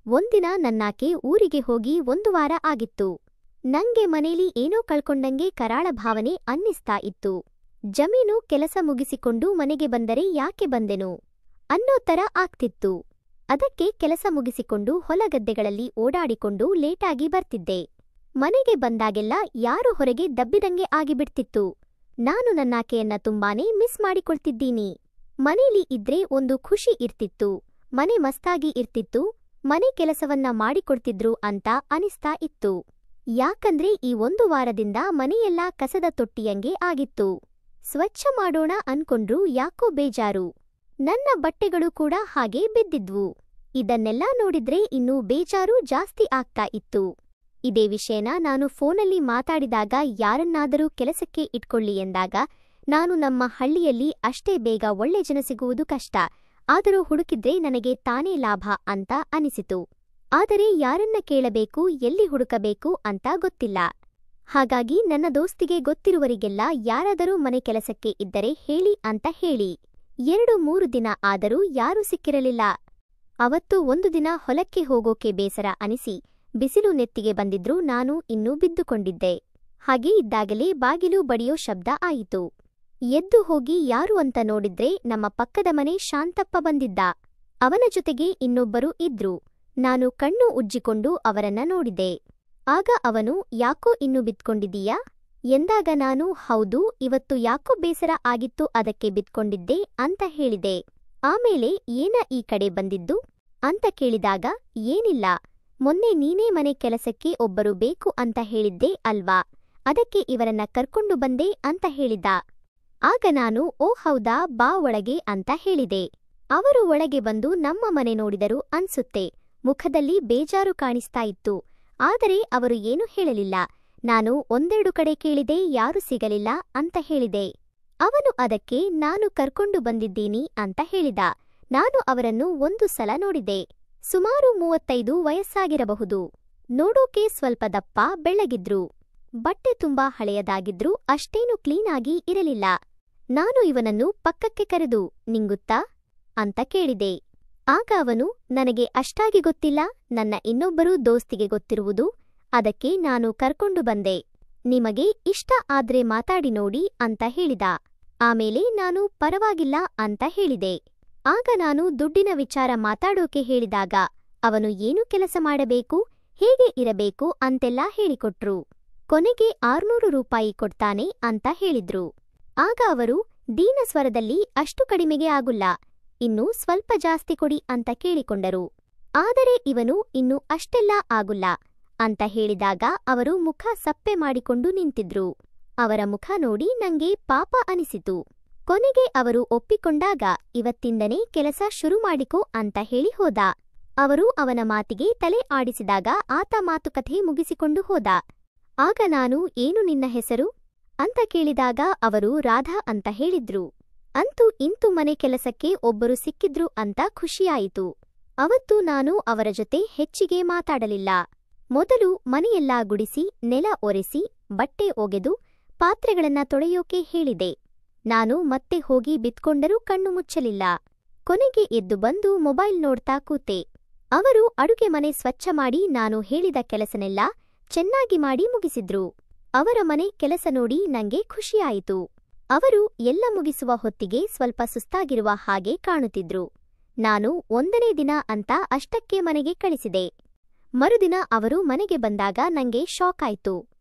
ಒಂದಿನ ನನ್ನಾಕೆ ಊರಿಗೆ ಹೋಗಿ 1 ವಾರ ಆಗಿತ್ತು. ನಂಗೆ ಮನೇಲಿ ಏನೋ ಕಳ್ಕೊಂಡಂಗೆ ಕರಾಳ ಭಾವನೆ ಅನ್ನಿಸ್ತಾ ಇತ್ತು. ಜಮೀನು ಕೆಲಸ ಮುಗಿಸಿಕೊಂಡು ಮನೆಗೆ ಬಂದರೆ ಯಾಕೆ ಬಂದೆನು ಅನ್ನೋ ತರ ಆಗ್ತಿತ್ತು. ಅದಕ್ಕೆ ಕೆಲಸ ಮುಗಿಸಿಕೊಂಡು ಹೊಲಗದ್ದೆಗಳಲ್ಲಿ ಓಡಾಡಿಕೊಂಡು ಲೇಟಾಗಿ ಬರ್ತಿದ್ದೆ. ಮನೆಗೆ ಬಂದಾಗೆಲ್ಲ ಯಾರು ಹೊರಗೆ ದಬ್ಬಿದಂಗೆ ಆಗಿಬಿಡ್ತಿತ್ತು. ನಾನು ನನ್ನಾಕೆಯನ್ನ ತುಂಬಾನೇ ಮಿಸ್ ಮಾಡಿಕೊಳ್ತಿದ್ದೀನಿ. ಮನೇಲಿ ಇದ್ರೆ ಒಂದು ಖುಷಿ ಇರ್ತಿತ್ತು, ಮನೆ ಮಸ್ತಾಗಿ ಇರ್ತಿತ್ತು, ಮನೆ ಕೆಲಸವನ್ನ ಮಾಡಿಕೊಡ್ತಿದ್ರು ಅಂತ ಅನಿಸ್ತಾ ಇತ್ತು. ಯಾಕಂದ್ರೆ ಈ 1 ವಾರದಿಂದ ಮನೆಯೆಲ್ಲ ಕಸದ ತೊಟ್ಟಿಯಂಗೆ ಆಗಿತ್ತು. ಸ್ವಚ್ಛ ಮಾಡೋಣ ಅನ್ಕೊಂಡ್ರು ಯಾಕೋ ಬೇಜಾರು. ನನ್ನ ಬಟ್ಟೆಗಳು ಕೂಡ ಹಾಗೆ ಬಿದ್ದಿದ್ವು. ಇದನ್ನೆಲ್ಲ ನೋಡಿದ್ರೆ ಇನ್ನೂ ಬೇಜಾರು ಜಾಸ್ತಿ ಆಗ್ತಾ ಇತ್ತು. ಇದೇ ವಿಷಯನ ನಾನು ಫೋನಲ್ಲಿ ಮಾತಾಡಿದಾಗ ಯಾರನ್ನಾದರೂ ಕೆಲಸಕ್ಕೆ ಇಟ್ಕೊಳ್ಳಿ ಎಂದಾಗ, ನಾನು ನಮ್ಮ ಹಳ್ಳಿಯಲ್ಲಿ ಅಷ್ಟೇ ಬೇಗ ಒಳ್ಳೆ ಜನ ಸಿಗುವುದು ಕಷ್ಟ, ಆದರೂ ಹುಡುಕಿದ್ರೆ ನನಗೆ ತಾನೇ ಲಾಭ ಅಂತ ಅನಿಸಿತು. ಆದರೆ ಯಾರನ್ನ ಕೇಳಬೇಕು, ಎಲ್ಲಿ ಹುಡುಕಬೇಕು ಅಂತ ಗೊತ್ತಿಲ್ಲ. ಹಾಗಾಗಿ ನನ್ನ ದೋಸ್ತಿಗೆ ಗೊತ್ತಿರುವರಿಗೆಲ್ಲ ಯಾರಾದರೂ ಮನೆ ಕೆಲಸಕ್ಕೆ ಇದ್ದರೆ ಹೇಳಿ ಅಂತ ಹೇಳಿ 2-3 ದಿನ ಆದರೂ ಯಾರೂ ಸಿಕ್ಕಿರಲಿಲ್ಲ. ಅವತ್ತು ಒಂದು ದಿನ ಹೊಲಕ್ಕೆ ಹೋಗೋಕೆ ಬೇಸರ ಅನಿಸಿ ಬಿಸಿಲು ನೆತ್ತಿಗೆ ಬಂದಿದ್ರೂ ನಾನು ಇನ್ನೂ ಬಿದ್ದುಕೊಂಡಿದ್ದೆ. ಹಾಗೇ ಇದ್ದಾಗಲೇ ಬಾಗಿಲು ಬಡಿಯೋ ಶಬ್ದ ಆಯಿತು. ಎದ್ದು ಹೋಗಿ ಯಾರು ಅಂತ ನೋಡಿದ್ರೆ ನಮ್ಮ ಪಕ್ಕದ ಮನೆ ಶಾಂತಪ್ಪ ಬಂದಿದ್ದ. ಅವನ ಜೊತೆಗೆ ಇನ್ನೊಬ್ಬರು ಇದ್ರು. ನಾನು ಕಣ್ಣು ಉಜ್ಜಿಕೊಂಡು ಅವರನ್ನ ನೋಡಿದೆ. ಆಗ ಅವನು, ಯಾಕೋ ಇನ್ನೂ ಬಿದ್ಕೊಂಡಿದೀಯಾ ಎಂದಾಗ ನಾನು, ಹೌದು, ಇವತ್ತು ಯಾಕೋ ಬೇಸರ ಆಗಿತ್ತು, ಅದಕ್ಕೆ ಬಿದ್ಕೊಂಡಿದ್ದೆ ಅಂತ ಹೇಳಿದೆ. ಆಮೇಲೆ ಏನ ಈ ಕಡೆ ಬಂದಿದ್ದು ಅಂತ ಕೇಳಿದಾಗ, ಏನಿಲ್ಲ, ಮೊನ್ನೆ ನೀನೇ ಮನೆ ಕೆಲಸಕ್ಕೆ ಒಬ್ಬರು ಬೇಕು ಅಂತ ಹೇಳಿದ್ದೆ ಅಲ್ವಾ, ಅದಕ್ಕೆ ಇವರನ್ನ ಕರ್ಕೊಂಡು ಬಂದೆ ಅಂತ ಹೇಳಿದ. ಆಗ ನಾನು, ಓ ಹೌದಾ, ಬಾ ಒಳಗೆ ಅಂತ ಹೇಳಿದೆ. ಅವರು ಒಳಗೆ ಬಂದು ನಮ್ಮ ಮನೆ ನೋಡಿದರು ಅನ್ಸುತ್ತೆ. ಮುಖದಲ್ಲಿ ಬೇಜಾರು ಕಾಣಿಸ್ತಾ ಇತ್ತು. ಆದರೆ ಅವರು ಏನೂ ಹೇಳಲಿಲ್ಲ. ನಾನು 1-2 ಕಡೆ ಕೇಳಿದೆ, ಯಾರೂ ಸಿಗಲಿಲ್ಲ ಅಂತ ಹೇಳಿದೆ. ಅವನು ಅದಕ್ಕೆ ನಾನು ಕರ್ಕೊಂಡು ಬಂದಿದ್ದೀನಿ ಅಂತ ಹೇಳಿದ. ನಾನು ಅವರನ್ನು 1 ಸಲ ನೋಡಿದೆ. ಸುಮಾರು 35 ವಯಸ್ಸಾಗಿರಬಹುದು. ನೋಡೋಕೆ ಸ್ವಲ್ಪ ದಪ್ಪ ಬೆಳ್ಳಗಿದ್ರು. ಬಟ್ಟೆ ತುಂಬಾ ಹಳೆಯದಾಗಿದ್ರು, ಅಷ್ಟೇನು ಕ್ಲೀನಾಗಿ ಇರಲಿಲ್ಲ. ನಾನು ಇವನನ್ನು ಪಕ್ಕಕ್ಕೆ ಕರೆದು, ನಿಂಗುತ್ತಾ ಅಂತ ಕೇಳಿದೆ. ಆಗ ಅವನು, ನನಗೆ ಅಷ್ಟಾಗಿ ಗೊತ್ತಿಲ್ಲ, ನನ್ನ ಇನ್ನೊಬ್ಬರು ದೋಸ್ತಿಗೆ ಗೊತ್ತಿರುವುದು, ಅದಕ್ಕೆ ನಾನು ಕರ್ಕೊಂಡು ಬಂದೆ. ನಿಮಗೆ ಇಷ್ಟ ಆದ್ರೆ ಮಾತಾಡಿ ನೋಡಿ ಅಂತ ಹೇಳಿದ. ಆಮೇಲೆ ನಾನು ಪರವಾಗಿಲ್ಲ ಅಂತ ಹೇಳಿದೆ. ಆಗ ನಾನು ದುಡ್ಡಿನ ವಿಚಾರ ಮಾತಾಡೋಕೆ ಹೇಳಿದಾಗ ಅವನು ಏನು ಕೆಲಸ ಮಾಡಬೇಕು, ಹೇಗೆ ಇರಬೇಕು ಅಂತೆಲ್ಲ ಹೇಳಿಕೊಟ್ರು. ಕೊನೆಗೆ 600 ರೂಪಾಯಿ ಕೊಡ್ತಾನೆ ಅಂತ ಹೇಳಿದ್ರು. ಆಗ ಅವರು ದೀನ ಸ್ವರದಲ್ಲಿ, ಅಷ್ಟು ಕಡಿಮೆಗೆ ಆಗುಲ್ಲ, ಇನ್ನೂ ಸ್ವಲ್ಪ ಜಾಸ್ತಿ ಕೊಡಿ ಅಂತ ಕೇಳಿಕೊಂಡರು. ಆದರೆ ಇವನು, ಇನ್ನೂ ಅಷ್ಟೆಲ್ಲ ಆಗುಲ್ಲ ಅಂತ ಹೇಳಿದಾಗ ಅವರು ಮುಖ ಸಪ್ಪೆ ಮಾಡಿಕೊಂಡು ನಿಂತಿದ್ರು. ಅವರ ಮುಖ ನೋಡಿ ನಂಗೆ ಪಾಪ ಅನಿಸಿತು. ಕೊನೆಗೆ ಅವರು ಒಪ್ಪಿಕೊಂಡಾಗ, ಇವತ್ತಿಂದನೇ ಕೆಲಸ ಶುರು ಮಾಡಿಕೋ ಅಂತ ಹೇಳಿ ಹೋದ. ಅವರು ಅವನ ಮಾತಿಗೆ ತಲೆ ಆಡಿಸಿದಾಗ ಆತ ಮಾತುಕತೆ ಮುಗಿಸಿಕೊಂಡು ಹೋದ. ಆಗ ನಾನು, ಏನು ನಿನ್ನ ಹೆಸರು ಅಂತ ಕೇಳಿದಾಗ ಅವರು ರಾಧಾ ಅಂತ ಹೇಳಿದ್ರು. ಅಂತೂ ಇಂತು ಮನೆ ಕೆಲಸಕ್ಕೆ ಒಬ್ಬರು ಸಿಕ್ಕಿದ್ರು ಅಂತ ಖುಷಿಯಾಯಿತು. ಅವತ್ತು ನಾನು ಅವರ ಜೊತೆ ಹೆಚ್ಚಿಗೆ ಮಾತಾಡಲಿಲ್ಲ. ಮೊದಲು ಮನೆಯೆಲ್ಲ ಗುಡಿಸಿ, ನೆಲ ಒರೆಸಿ, ಬಟ್ಟೆ ಒಗೆದು, ಪಾತ್ರೆಗಳನ್ನ ತೊಳೆಯೋಕೆ ಹೇಳಿದೆ. ನಾನು ಮತ್ತೆ ಹೋಗಿ ಬಿತ್ಕೊಂಡರೂ ಕಣ್ಣು ಮುಚ್ಚಲಿಲ್ಲ. ಕೊನೆಗೆ ಎದ್ದು ಬಂದು ಮೊಬೈಲ್ ನೋಡ್ತಾ ಕೂತೆ. ಅವರು ಅಡುಗೆ ಮನೆ ಸ್ವಚ್ಛ ಮಾಡಿ ನಾನು ಹೇಳಿದ ಕೆಲಸನೆಲ್ಲ ಚೆನ್ನಾಗಿ ಮಾಡಿ ಮುಗಿಸಿದ್ರು. ಅವರ ಮನೆ ಕೆಲಸ ನೋಡಿ ನಂಗೆ ಖುಷಿಯಾಯಿತು. ಅವರು ಎಲ್ಲ ಮುಗಿಸುವ ಹೊತ್ತಿಗೆ ಸ್ವಲ್ಪ ಸುಸ್ತಾಗಿರುವ ಹಾಗೆ ಕಾಣುತ್ತಿದ್ರು. ನಾನು 1ನೇ ದಿನ ಅಂತ ಅಷ್ಟಕ್ಕೆ ಮನೆಗೆ ಕಳಿಸಿದೆ. ಮರುದಿನ ಅವರು ಮನೆಗೆ ಬಂದಾಗ ನಂಗೆ ಶಾಕ್ ಆಯ್ತು.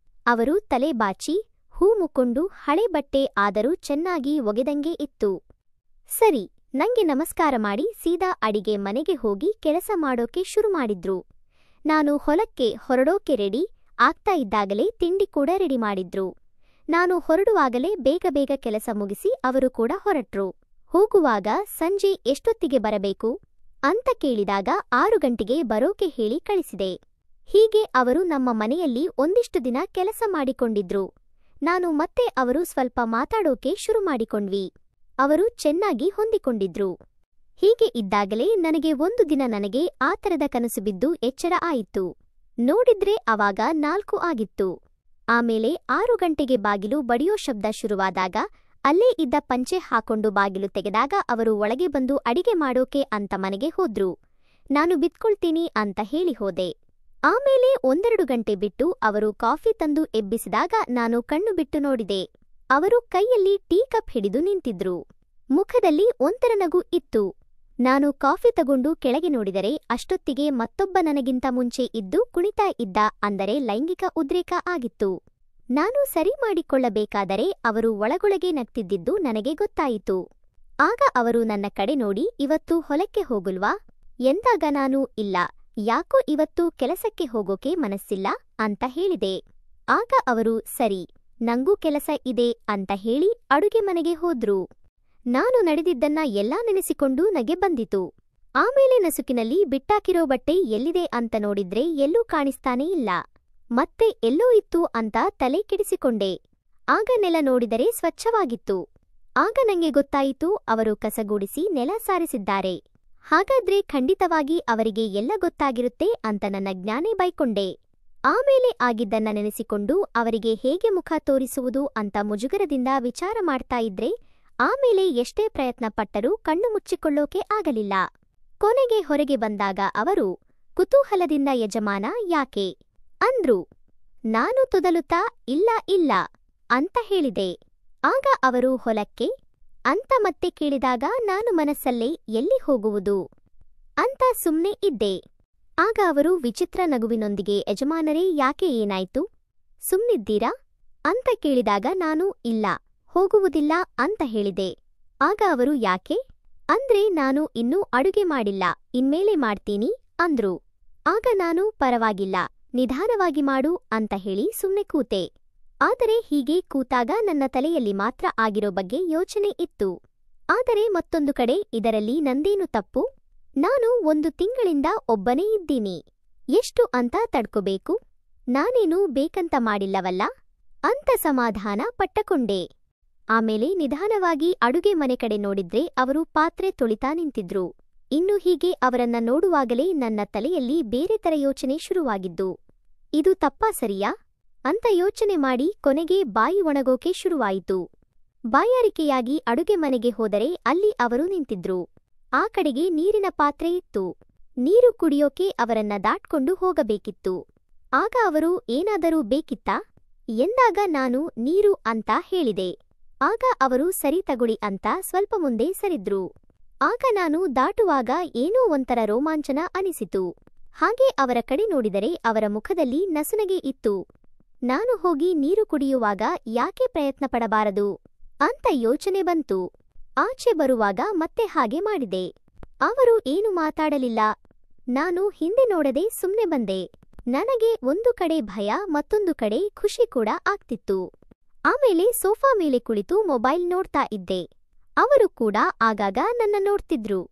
ಅವರು ತಲೆ ಬಾಚಿ, ಹೂ ಮುಕ್ಕೊಂಡು, ಹಳೆ ಬಟ್ಟೆ ಆದರೂ ಚೆನ್ನಾಗಿ ಒಗೆದಂಗೆ ಇತ್ತು. ಸರಿ, ನಂಗೆ ನಮಸ್ಕಾರ ಮಾಡಿ ಸೀದಾ ಅಡಿಗೆ ಮನೆಗೆ ಹೋಗಿ ಕೆಲಸ ಮಾಡೋಕೆ ಶುರು ಮಾಡಿದ್ರು. ನಾನು ಹೊಲಕ್ಕೆ ಹೊರಡೋಕೆ ರೆಡಿ ಆಗ್ತಾ ಇದ್ದಾಗಲೇ ತಿಂಡಿ ಕೂಡ ರೆಡಿ ಮಾಡಿದ್ರು. ನಾನು ಹೊರಡುವಾಗಲೇ ಬೇಗ ಬೇಗ ಕೆಲಸ ಮುಗಿಸಿ ಅವರು ಕೂಡ ಹೊರಟ್ರು. ಹೋಗುವಾಗ ಸಂಜೆ ಎಷ್ಟೊತ್ತಿಗೆ ಬರಬೇಕು ಅಂತ ಕೇಳಿದಾಗ 6 ಗಂಟೆಗೆ ಬರೋಕೆ ಹೇಳಿ ಕಳಿಸಿದೆ. ಹೀಗೆ ಅವರು ನಮ್ಮ ಮನೆಯಲ್ಲಿ ಒಂದಿಷ್ಟು ದಿನ ಕೆಲಸ ಮಾಡಿಕೊಂಡಿದ್ರು. ನಾನು ಮತ್ತೆ ಅವರು ಸ್ವಲ್ಪ ಮಾತಾಡೋಕೆ ಶುರು ಮಾಡಿಕೊಂಡ್ವಿ. ಅವರು ಚೆನ್ನಾಗಿ ಹೊಂದಿಕೊಂಡಿದ್ರು. ಹೀಗೆ ಇದ್ದಾಗಲೇ ನನಗೆ ಒಂದು ದಿನ ನನಗೆ ಆ ಥರದ ಕನಸು ಬಿದ್ದು ಎಚ್ಚರ ಆಯಿತು. ನೋಡಿದ್ರೆ ಅವಾಗ 4 ಆಗಿತ್ತು. ಆಮೇಲೆ 6 ಗಂಟೆಗೆ ಬಾಗಿಲು ಬಡಿಯೋ ಶಬ್ದ ಶುರುವಾದಾಗ ಅಲ್ಲೇ ಇದ್ದ ಪಂಚೆ ಹಾಕೊಂಡು ಬಾಗಿಲು ತೆಗೆದಾಗ ಅವರು ಒಳಗೆ ಬಂದು ಅಡಿಗೆ ಮಾಡೋಕೆ ಅಂತ ಮನೆಗೆ ಹೋದ್ರು. ನಾನು ಬಿತ್ಕೊಳ್ತೀನಿ ಅಂತ ಹೇಳಿ ಹೋದೆ. ಆಮೇಲೆ 1-2 ಗಂಟೆ ಬಿಟ್ಟು ಅವರು ಕಾಫಿ ತಂದು ಎಬ್ಬಿಸಿದಾಗ ನಾನು ಕಣ್ಣು ಬಿಟ್ಟು ನೋಡಿದೆ. ಅವರು ಕೈಯಲ್ಲಿ ಟೀ ಕಪ್ ಹಿಡಿದು ನಿಂತಿದ್ರು. ಮುಖದಲ್ಲಿ ಒಂಥರ ನಗು ಇತ್ತು. ನಾನು ಕಾಫಿ ತಗೊಂಡು ಕೆಳಗೆ ನೋಡಿದರೆ ಅಷ್ಟೊತ್ತಿಗೆ ಮತ್ತೊಬ್ಬ ನನಗಿಂತ ಮುಂಚೆ ಇದ್ದು ಕುಣಿತಾ ಇದ್ದ. ಅಂದರೆ ಲೈಂಗಿಕ ಉದ್ರೇಕ ಆಗಿತ್ತು. ನಾನು ಸರಿ ಮಾಡಿಕೊಳ್ಳಬೇಕಾದರೆ ಅವರು ಒಳಗೊಳಗೆ ನಗ್ತಿದ್ದಿದ್ದು ನನಗೆ ಗೊತ್ತಾಯಿತು. ಆಗ ಅವರು ನನ್ನ ಕಡೆ ನೋಡಿ, ಇವತ್ತು ಹೊಲಕ್ಕೆ ಹೋಗುಲ್ವಾ ಎಂದಾಗ ನಾನು ಇಲ್ಲ, ಯಾಕೋ ಇವತ್ತು ಕೆಲಸಕ್ಕೆ ಹೋಗೋಕೆ ಮನಸ್ಸಿಲ್ಲ ಅಂತ ಹೇಳಿದೆ. ಆಗ ಅವರು ಸರಿ, ನಂಗೂ ಕೆಲಸ ಇದೆ ಅಂತ ಹೇಳಿ ಅಡುಗೆ ಮನೆಗೆ ಹೋದ್ರು. ನಾನು ನಡೆದಿದ್ದನ್ನ ಎಲ್ಲಾ ನೆನೆಸಿಕೊಂಡು ನಗೆ ಬಂದಿತು. ಆಮೇಲೆ ನಸುಕಿನಲ್ಲಿ ಬಿಟ್ಟಾಕಿರೋ ಬಟ್ಟೆ ಎಲ್ಲಿದೆ ಅಂತ ನೋಡಿದ್ರೆ ಎಲ್ಲೂ ಕಾಣಿಸ್ತಾನೇ ಇಲ್ಲ. ಮತ್ತೆ ಎಲ್ಲೋ ಇತ್ತು ಅಂತ ತಲೆ ಕೆಡಿಸಿಕೊಂಡೆ. ಆಗ ನೆಲ ನೋಡಿದರೆ ಸ್ವಚ್ಛವಾಗಿತ್ತು. ಆಗ ನಂಗೆ ಗೊತ್ತಾಯಿತು, ಅವರು ಕಸಗೂಡಿಸಿ ನೆಲ ಸಾರಿಸಿದ್ದಾರೆ. ಹಾಗಾದ್ರೆ ಖಂಡಿತವಾಗಿ ಅವರಿಗೆ ಎಲ್ಲ ಗೊತ್ತಾಗಿರುತ್ತೆ ಅಂತ ನನ್ನ ಜ್ಞಾನೇ ಬೈಕೊಂಡೆ. ಆಮೇಲೆ ಆಗಿದ್ದನ್ನ ನೆನೆಸಿಕೊಂಡು ಅವರಿಗೆ ಹೇಗೆ ಮುಖ ತೋರಿಸುವುದು ಅಂತ ಮುಜುಗರದಿಂದ ವಿಚಾರ ಮಾಡ್ತಾ ಇದ್ರೆ ಆಮೇಲೆ ಎಷ್ಟೇ ಪ್ರಯತ್ನ ಪಟ್ಟರೂ ಕಣ್ಣು ಮುಚ್ಚಿಕೊಳ್ಳೋಕೆ ಆಗಲಿಲ್ಲ. ಕೊನೆಗೆ ಹೊರಗೆ ಬಂದಾಗ ಅವರು ಕುತೂಹಲದಿಂದ ಯಜಮಾನ ಯಾಕೆ ಅಂದ್ರು. ನಾನು ತೊದಲುತ್ತಾ ಇಲ್ಲ ಇಲ್ಲ ಅಂತ ಹೇಳಿದೆ. ಆಗ ಅವರು ಹೊಲಕ್ಕೆ ಅಂತ ಮತ್ತೆ ಕೇಳಿದಾಗ ನಾನು ಮನಸ್ಸಲ್ಲೇ ಎಲ್ಲಿ ಹೋಗುವುದು ಅಂತ ಸುಮ್ನೆ ಇದ್ದೆ. ಆಗ ಅವರು ವಿಚಿತ್ರ ನಗುವಿನೊಂದಿಗೆ ಯಜಮಾನರೇ ಯಾಕೆ ಏನಾಯ್ತು, ಸುಮ್ನಿದ್ದೀರಾ ಅಂತ ಕೇಳಿದಾಗ ನಾನು ಇಲ್ಲ, ಹೋಗುವುದಿಲ್ಲ ಅಂತ ಹೇಳಿದೆ. ಆಗ ಅವರು ಯಾಕೆ ಅಂದ್ರೆ ನಾನು ಇನ್ನೂ ಅಡುಗೆ ಮಾಡಿಲ್ಲ, ಇನ್ಮೇಲೆ ಮಾಡ್ತೀನಿ ಅಂದ್ರು. ಆಗ ನಾನು ಪರವಾಗಿಲ್ಲ, ನಿಧಾನವಾಗಿ ಮಾಡು ಅಂತ ಹೇಳಿ ಸುಮ್ನೆ ಕೂತೆ. ಆದರೆ ಹೀಗೆ ಕೂತಾಗ ನನ್ನ ತಲೆಯಲ್ಲಿ ಮಾತ್ರ ಆಗಿರೋ ಬಗ್ಗೆ ಯೋಚನೆ ಇತ್ತು. ಆದರೆ ಮತ್ತೊಂದು ಕಡೆ ಇದರಲ್ಲಿ ನಂದೇನು ತಪ್ಪು? ನಾನು 1 ತಿಂಗಳಿಂದ ಒಬ್ಬನೇ ಇದ್ದೀನಿ. ಎಷ್ಟು ಅಂತ ತಡ್ಕೋಬೇಕು? ನಾನೇನು ಬೇಕಂತ ಮಾಡಿಲ್ಲವಲ್ಲ ಅಂತ ಸಮಾಧಾನ ಪಟ್ಟಕೊಂಡೆ. ಆಮೇಲೆ ನಿಧಾನವಾಗಿ ಅಡುಗೆ ಮನೆ ಕಡೆ ನೋಡಿದ್ರೆ ಅವರು ಪಾತ್ರೆ ತೊಳಿತಾ ನಿಂತಿದ್ರು. ಇನ್ನು ಹೀಗೆ ಅವರನ್ನ ನೋಡುವಾಗಲೇ ನನ್ನ ತಲೆಯಲ್ಲಿ ಬೇರೆ ತರ ಯೋಚನೆ ಶುರುವಾಗಿದ್ದು. ಇದು ತಪ್ಪಾ ಸರಿಯಾ ಅಂತ ಯೋಚನೆ ಮಾಡಿ ಕೊನೆಗೆ ಬಾಯಿ ಒಣಗೋಕೆ ಶುರುವಾಯಿತು. ಬಾಯಾರಿಕೆಯಾಗಿ ಅಡುಗೆ ಮನೆಗೆ ಹೋದರೆ ಅಲ್ಲಿ ಅವರು ನಿಂತಿದ್ರು. ಆ ಕಡೆಗೆ ನೀರಿನ ಪಾತ್ರೆ ಇತ್ತು. ನೀರು ಕುಡಿಯೋಕೆ ಅವರನ್ನ ದಾಟ್ಕೊಂಡು ಹೋಗಬೇಕಿತ್ತು. ಆಗ ಅವರು ಏನಾದರೂ ಬೇಕಿತ್ತಾ ಎಂದಾಗ ನಾನು ನೀರು ಅಂತ ಹೇಳಿದೆ. ಆಗ ಅವರು ಸರಿ ತಗೊಳ್ಳಿ ಅಂತ ಸ್ವಲ್ಪ ಮುಂದೆ ಸರಿದ್ರು. ಆಗ ನಾನು ದಾಟುವಾಗ ಏನೋ ಒಂಥರ ರೋಮಾಂಚನ ಅನಿಸಿತು. ಹಾಗೆ ಅವರ ಕಡೆ ನೋಡಿದರೆ ಅವರ ಮುಖದಲ್ಲಿ ನಸುನಗೆ ಇತ್ತು. ನಾನು ಹೋಗಿ ನೀರು ಕುಡಿಯುವಾಗ ಯಾಕೆ ಪ್ರಯತ್ನ ಪಡಬಾರದು ಅಂತ ಯೋಚನೆ ಬಂತು. ಆಚೆ ಬರುವಾಗ ಮತ್ತೆ ಹಾಗೆ ಮಾಡಿದೆ. ಅವರು ಏನು ಮಾತಾಡಲಿಲ್ಲ. ನಾನು ಹಿಂದೆ ನೋಡದೆ ಸುಮ್ನೆ ಬಂದೆ. ನನಗೆ ಒಂದು ಕಡೆ ಭಯ, ಮತ್ತೊಂದು ಕಡೆ ಖುಷಿ ಕೂಡ ಆಗ್ತಿತ್ತು. ಆಮೇಲೆ ಸೋಫಾ ಮೇಲೆ ಕುಳಿತು ಮೊಬೈಲ್ ನೋಡ್ತಾ ಇದ್ದೆ. ಅವರು ಕೂಡ ಆಗಾಗ ನನ್ನ ನೋಡ್ತಿದ್ರು.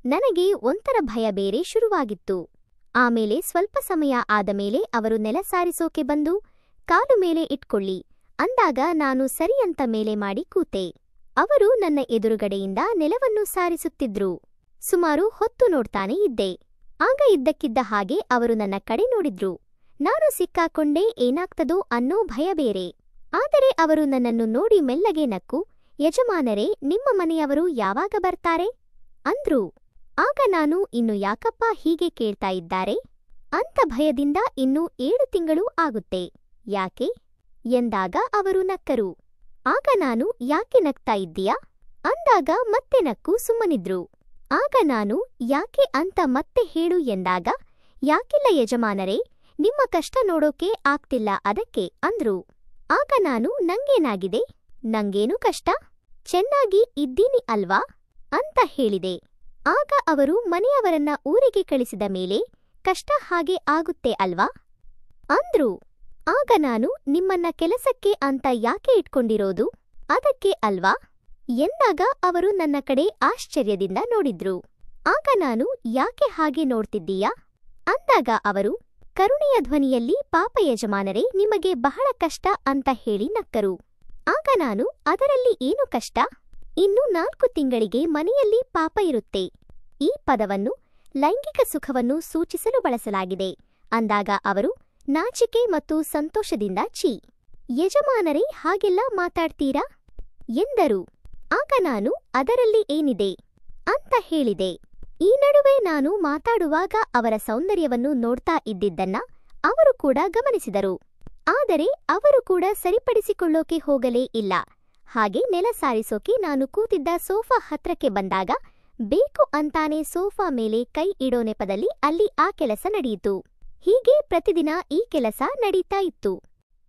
ನನಗೆ ಒಂಥರ ಭಯ ಬೇರೆ ಶುರುವಾಗಿತ್ತು. ಆಮೇಲೆ ಸ್ವಲ್ಪ ಸಮಯ ಆದ ಮೇಲೆ ಅವರು ನೆಲ ಸಾರಿಸೋಕೆ ಬಂದು ಕಾಲು ಮೇಲೆ ಇಟ್ಕೊಳ್ಳಿ ಅಂದಾಗ ನಾನು ಸರಿ ಅಂತ ಮೇಲೆ ಮಾಡಿ ಕೂತೆ. ಅವರು ನನ್ನ ಎದುರುಗಡೆಯಿಂದ ನೆಲವನ್ನು ಸಾರಿಸುತ್ತಿದ್ರು. ಸುಮಾರು ಹೊತ್ತು ನೋಡ್ತಾನೆ ಇದ್ದೆ. ಆಗ ಇದ್ದಕ್ಕಿದ್ದ ಹಾಗೆ ಅವರು ನನ್ನ ಕಡೆ ನೋಡಿದ್ರು. ನಾನು ಸಿಕ್ಕಾಕೊಂಡೆ ಏನಾಗ್ತದೋ ಅನ್ನೋ ಭಯ ಬೇರೆ. ಆದರೆ ಅವರು ನನ್ನನ್ನು ನೋಡಿ ಮೆಲ್ಲಗೆ ನಕ್ಕು, ಯಜಮಾನರೇ, ನಿಮ್ಮ ಮನೆಯವರು ಯಾವಾಗ ಬರ್ತಾರೆ ಅಂದ್ರು. ಆಗ ನಾನು ಇನ್ನು ಯಾಕಪ್ಪ ಹೀಗೆ ಕೇಳ್ತಾ ಇದ್ದಾರೆ ಅಂತ ಭಯದಿಂದ ಇನ್ನು 7 ತಿಂಗಳು ಆಗುತ್ತೆ, ಯಾಕೆ ಎಂದಾಗ ಅವರು ನಕ್ಕರು. ಆಗ ನಾನು ಯಾಕೆ ನಗ್ತಾ ಇದ್ದೀಯಾ ಅಂದಾಗ ಮತ್ತೆ ನಕ್ಕು ಸುಮ್ಮನಿದ್ರು. ಆಗ ನಾನು ಯಾಕೆ ಅಂತ ಮತ್ತೆ ಹೇಳು ಎಂದಾಗ ಯಾಕಿಲ್ಲ ಯಜಮಾನರೇ, ನಿಮ್ಮ ಕಷ್ಟ ನೋಡೋಕೆ ಆಗ್ತಿಲ್ಲ ಅದಕ್ಕೆ ಅಂದ್ರು. ಆಗ ನಾನು ನಂಗೇನಾಗಿದೆ, ನಂಗೇನು ಕಷ್ಟ, ಚೆನ್ನಾಗಿ ಇದ್ದೀನಿ ಅಲ್ವಾ ಅಂತ ಹೇಳಿದೆ. ಆಗ ಅವರು ಮನೆಯವರನ್ನ ಊರಿಗೆ ಕಳಿಸಿದ ಮೇಲೆ ಕಷ್ಟ ಹಾಗೆ ಆಗುತ್ತೆ ಅಲ್ವಾ ಅಂದ್ರು. ಆಗ ನಾನು ನಿಮ್ಮನ್ನ ಕೆಲಸಕ್ಕೆ ಅಂತ ಯಾಕೆ ಇಟ್ಕೊಂಡಿರೋದು, ಅದಕ್ಕೆ ಅಲ್ವಾ ಎಂದಾಗ ಅವರು ನನ್ನ ಕಡೆ ಆಶ್ಚರ್ಯದಿಂದ ನೋಡಿದ್ರು. ಆಗ ನಾನು ಯಾಕೆ ಹಾಗೆ ನೋಡ್ತಿದ್ದೀಯಾ ಅಂದಾಗ ಅವರು ಕರುಣೆಯ ಧ್ವನಿಯಲ್ಲಿ ಪಾಪ ಯಜಮಾನರೇ, ನಿಮಗೆ ಬಹಳ ಕಷ್ಟ ಅಂತ ಹೇಳಿ ನಕ್ಕರು. ಆಗ ನಾನು ಅದರಲ್ಲಿ ಏನು ಕಷ್ಟ, ಇನ್ನು 4 ತಿಂಗಳಿಗೆ ಮನೆಯಲ್ಲಿ ಪಾಪ ಇರುತ್ತೆ. ಈ ಪದವನ್ನು ಲೈಂಗಿಕ ಸುಖವನ್ನು ಸೂಚಿಸಲು ಬಳಸಲಾಗಿದೆ ಅಂದಾಗ ಅವರು ನಾಚಿಕೆ ಮತ್ತು ಸಂತೋಷದಿಂದ ಛೀ ಯಜಮಾನರೇ, ಹಾಗೆಲ್ಲ ಮಾತಾಡ್ತೀರಾ ಎಂದರು. ಆಗ ನಾನು ಅದರಲ್ಲಿ ಏನಿದೆ ಅಂತ ಹೇಳಿದೆ. ಈ ನಡುವೆ ನಾನು ಮಾತಾಡುವಾಗ ಅವರ ಸೌಂದರ್ಯವನ್ನು ನೋಡ್ತಾ ಇದ್ದಿದ್ದನ್ನ ಅವರು ಕೂಡ ಗಮನಿಸಿದರು. ಆದರೆ ಅವರು ಕೂಡ ಸರಿಪಡಿಸಿಕೊಳ್ಳೋಕೆ ಹೋಗಲೇ ಇಲ್ಲ. ಹಾಗೆ ನೆಲ ಸಾರಿಸೋಕೆ ನಾನು ಕೂತಿದ್ದ ಸೋಫಾ ಹತ್ರಕ್ಕೆ ಬಂದಾಗ ಬೇಕು ಅಂತಾನೆ ಸೋಫಾ ಮೇಲೆ ಕೈ ಇಡೋ ನೆಪದಲ್ಲಿ ಅಲ್ಲಿ ಆ ಕೆಲಸ ನಡೆಯಿತು. ಹೀಗೆ ಪ್ರತಿದಿನ ಈ ಕೆಲಸ ನಡೀತಾ ಇತ್ತು.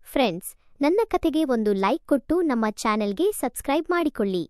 ಫ್ರೆಂಡ್ಸ್, ನನ್ನ ಕಥೆಗೆ ಒಂದು ಲೈಕ್ ಕೊಟ್ಟು ನಮ್ಮ ಚಾನೆಲ್ಗೆ ಸಬ್ಸ್ಕ್ರೈಬ್ ಮಾಡಿಕೊಳ್ಳಿ.